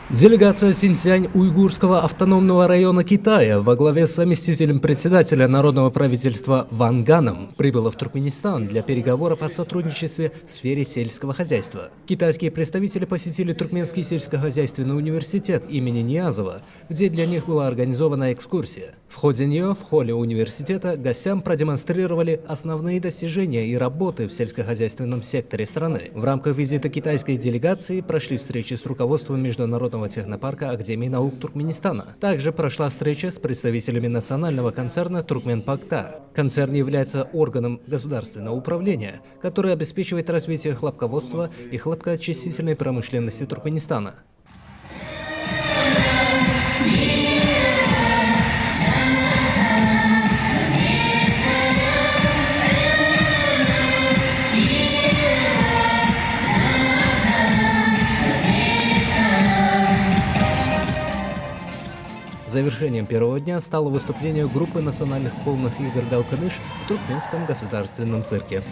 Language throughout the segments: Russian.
Делегация Синьцзянь-Уйгурского автономного района Китая во главе с заместителем председателя Народного правительства Ван Ганом прибыла в Туркменистан для переговоров о сотрудничестве в сфере сельского хозяйства. Китайские представители посетили Туркменский сельскохозяйственный университет имени Ниязова, где для них была организована экскурсия. В ходе нее в холле университета гостям продемонстрировали основные достижения и работы в сельскохозяйственном секторе страны. В рамках визита китайской делегации прошли встречи с руководством Международного технопарка Академии наук Туркменистана. Также прошла встреча с представителями национального концерна «Туркменпакта». Концерн является органом государственного управления, который обеспечивает развитие хлопководства и хлопкоочистительной промышленности Туркменистана. Завершением первого дня стало выступление группы национальных конных игр «Галканыш» в Туркменском государственном цирке.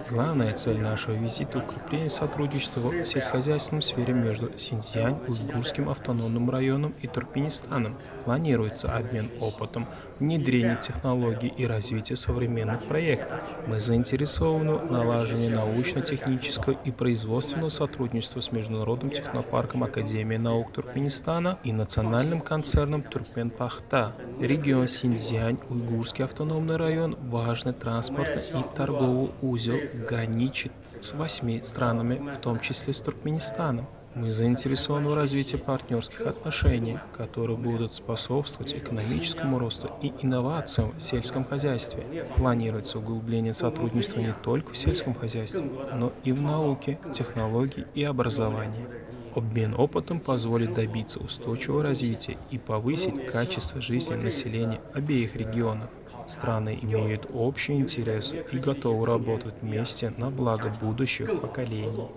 Главная цель нашего визита – укрепление сотрудничества в сельскохозяйственной сфере между Синьцзянь-Уйгурским автономным районом и Туркменистаном. Планируется обмен опытом, внедрение технологий и развитие современных проектов. Мы заинтересованы в налаживании научно-технического и производственного сотрудничества с Международным технопарком Академии наук Туркменистана и национальным концерном «Туркменпахта». Регион Синьцзянь-Уйгурский автономный район – важный транспортный и торговый узел, граничит с 8 странами, в том числе с Туркменистаном. Мы заинтересованы в развитии партнерских отношений, которые будут способствовать экономическому росту и инновациям в сельском хозяйстве. Планируется углубление сотрудничества не только в сельском хозяйстве, но и в науке, технологии и образовании. Обмен опытом позволит добиться устойчивого развития и повысить качество жизни населения обеих регионов. Страны имеют общие интересы и готовы работать вместе на благо будущих поколений.